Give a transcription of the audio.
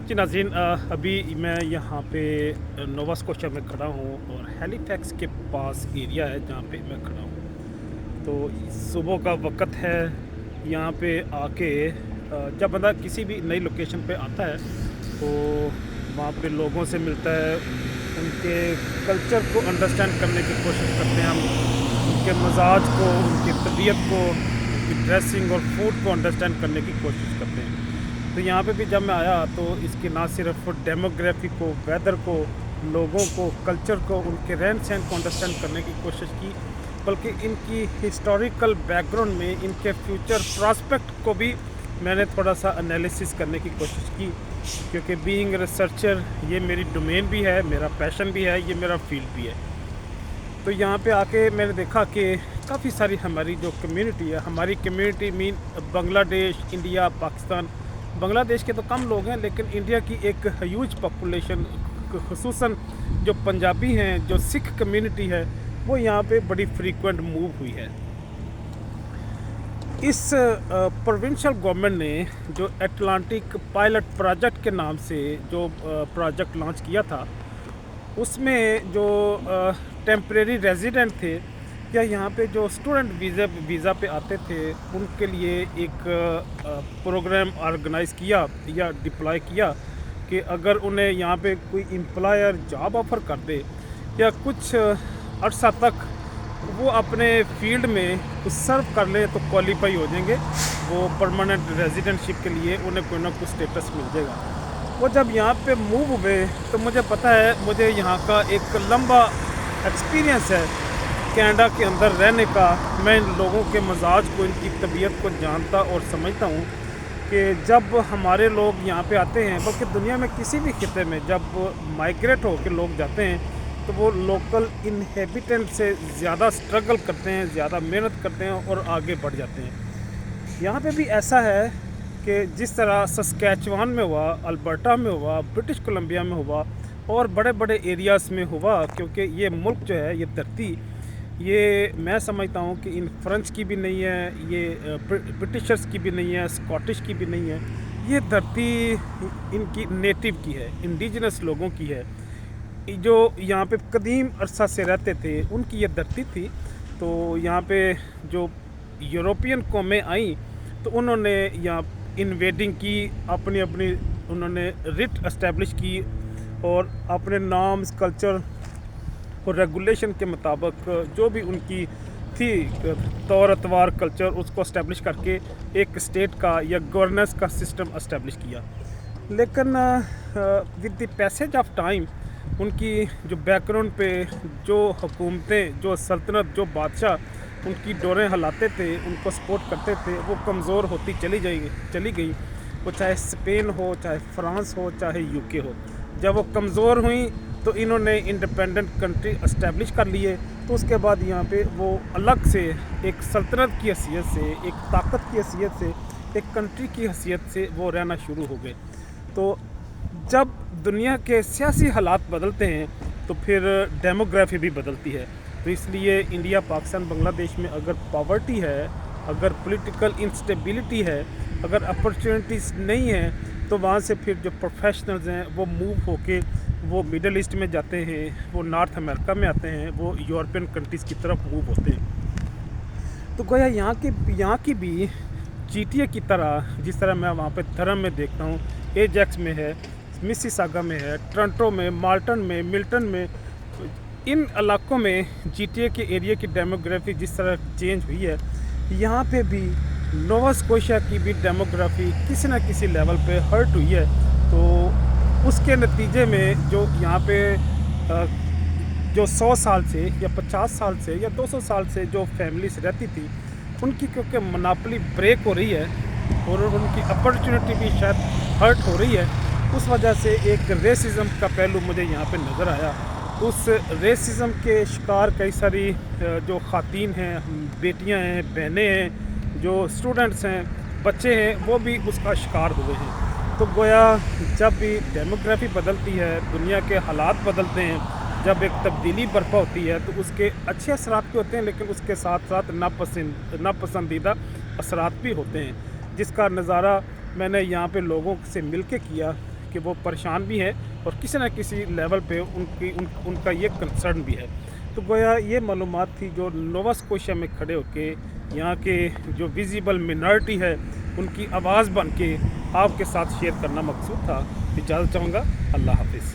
जी नाज़रीन, अभी मैं यहाँ पे नोवा स्कोशिया में खड़ा हूँ और हैलिफैक्स के पास एरिया है जहाँ पे मैं खड़ा हूँ। तो सुबह का वक़्त है। यहाँ पे आके जब बंदा किसी भी नई लोकेशन पे आता है तो वहाँ पे लोगों से मिलता है, उनके कल्चर को अंडरस्टैंड करने की कोशिश करते हैं हम, उनके मज़ाज को, उनकी तबीयत को, उनकी ड्रेसिंग और फूड को अंडरस्टैंड करने की कोशिश करते हैं। तो यहाँ पे भी जब मैं आया तो इसके ना सिर्फ डेमोग्राफी को, वेदर को, लोगों को, कल्चर को, उनके रहन सहन को अंडरस्टैंड करने की कोशिश की, बल्कि इनकी हिस्टोरिकल बैकग्राउंड में इनके फ्यूचर प्रॉस्पेक्ट को भी मैंने थोड़ा सा एनालिसिस करने की कोशिश की, क्योंकि बीइंग रिसर्चर ये मेरी डोमेन भी है, मेरा पैशन भी है, ये मेरा फील्ड भी है। तो यहाँ पे आके मैंने देखा कि काफ़ी सारी हमारी जो कम्युनिटी है, हमारी community mean Bangladesh, India, Pakistan. Bangladesh के तो कम लोग हैं, लेकिन इंडिया की एक ह्यूज पॉपुलेशन, खुसूसन जो पंजाबी हैं, जो सिख कम्युनिटी है, वो यहाँ पे बड़ी फ्रीक्वेंट मूव हुई है। इस प्रोविंशियल गवर्नमेंट ने जो एटलांटिक पायलट प्रोजेक्ट के नाम से जो प्रोजेक्ट लॉन्च किया था, उसमें जो टेम्परेरी रेजिडेंट थे या यहाँ पे जो स्टूडेंट वीज़ा पे आते थे, उनके लिए एक प्रोग्राम ऑर्गेनाइज़ किया या डिप्लॉय किया कि अगर उन्हें यहाँ पे कोई एम्प्लॉयर जॉब ऑफ़र कर दे या कुछ अरसा तक वो अपने फील्ड में कुछ सर्व कर ले तो क्वालिफाई हो जाएंगे, वो परमानेंट रेजिडेंटशिप के लिए उन्हें कोई ना कुछ स्टेटस मिल जाएगा। वो जब यहाँ पे मूव हुए तो मुझे पता है, मुझे यहाँ का एक लंबा एक्सपीरियंस है कनाडा के अंदर रहने का। मैं इन लोगों के मजाज को, इनकी तबीयत को जानता और समझता हूँ कि जब हमारे लोग यहाँ पे आते हैं, बल्कि दुनिया में किसी भी खिते में जब माइग्रेट हो के लोग जाते हैं तो वो लोकल इनहेबिटेंट से ज़्यादा स्ट्रगल करते हैं, ज़्यादा मेहनत करते हैं और आगे बढ़ जाते हैं। यहाँ पे भी ऐसा है कि जिस तरह सस्कैचुआन में हुआ, अल्बर्टा में हुआ, ब्रिटिश कोलंबिया में हुआ और बड़े बड़े एरियाज़ में हुआ, क्योंकि ये मुल्क जो है, ये धरती, ये मैं समझता हूँ कि इन फ्रेंच की भी नहीं है, ये ब्रिटिशर्स की भी नहीं है, स्कॉटिश की भी नहीं है, ये धरती इनकी नेटिव की है, इंडिजिनस लोगों की है, जो यहाँ पे कदीम अरसा से रहते थे, उनकी ये धरती थी। तो यहाँ पे जो यूरोपियन कौमें आई तो उन्होंने यहाँ इन्वेडिंग की, अपनी अपनी उन्होंने रिट एस्टेब्लिश की और अपने नॉर्म्स, कल्चर और रेगुलेशन के मुताबिक जो भी उनकी थी तौर अतवार, कल्चर, उसको एस्टेब्लिश करके एक स्टेट का या गवर्नेंस का सिस्टम एस्टेब्लिश किया। लेकिन with the passage of time उनकी जो बैकग्राउंड पे जो हुकूमतें, जो सल्तनत, जो बादशाह उनकी डोरें हिलाते थे, उनको सपोर्ट करते थे, वो कमज़ोर होती चली गई। वो चाहे स्पेन हो, चाहे फ्रांस हो, चाहे यूके हो। जब वो कमज़ोर हुई तो इन्होंने इंडिपेंडेंट कंट्री इस्टेब्लिश कर लिए। तो उसके बाद यहाँ पे वो अलग से एक सल्तनत की हैसियत से, एक ताकत की हैसियत से, एक कंट्री की हैसियत से वो रहना शुरू हो गए। तो जब दुनिया के सियासी हालात बदलते हैं तो फिर डेमोग्राफी भी बदलती है। तो इसलिए इंडिया, पाकिस्तान, बांग्लादेश में अगर पॉवर्टी है, अगर पॉलिटिकल इंस्टेबिलिटी है, अगर अपॉर्चुनिटीज़ नहीं है, तो वहाँ से फिर जो प्रोफेशनल्स हैं वो मूव होके वो मिडल ईस्ट में जाते हैं, वो नॉर्थ अमेरिका में आते हैं, वो यूरोपियन कंट्रीज़ की तरफ मूव होते हैं। तो गोया यहाँ की भी GTA की तरह, जिस तरह मैं वहाँ पे धर्म में देखता हूँ, एजेक्स में है, मिसिसागा में है, टोरंटो में, माल्टन में, मिल्टन में, इन इलाकों में GTA के एरिया की डेमोग्राफी जिस तरह चेंज हुई है, यहाँ पे भी नोवा स्कोशिया की भी डेमोग्राफी किसी न किसी लेवल पे हर्ट हुई है। तो उसके नतीजे में जो यहाँ पे जो 100 साल से या 50 साल से या 200 साल से जो फैमिलीज रहती थी, उनकी क्योंकि मोनोपोली ब्रेक हो रही है और उनकी अपॉर्चुनिटी भी शायद हर्ट हो रही है, उस वजह से एक रेसिज्म का पहलू मुझे यहाँ पे नज़र आया। उस रेसिज्म के शिकार कई सारी जो ख़ातीन हैं, बेटियाँ हैं, बहनें हैं, जो स्टूडेंट्स हैं, बच्चे हैं, वो भी उसका शिकार हुए हैं। तो गोया जब भी डेमोग्राफी बदलती है, दुनिया के हालात बदलते हैं, जब एक तब्दीली बर्पा होती है तो उसके अच्छे असरात भी होते हैं, लेकिन उसके साथ साथ नापसंदीदा असरात भी होते हैं, जिसका नज़ारा मैंने यहाँ पे लोगों से मिल के किया کہ وہ پریشان بھی ہے اور کسی نہ کسی لیول پہ ان کا یہ کنسرن بھی ہے. تو گویا یہ معلومات تھی جو نووا اسکوشیا میں کھڑے ہو کے یہاں کے جو ویزیبل منارٹی ہے ان کی آواز بن کے آپ کے ساتھ شیئر کرنا مقصود تھا. اجازت چاہوں گا. اللہ حافظ.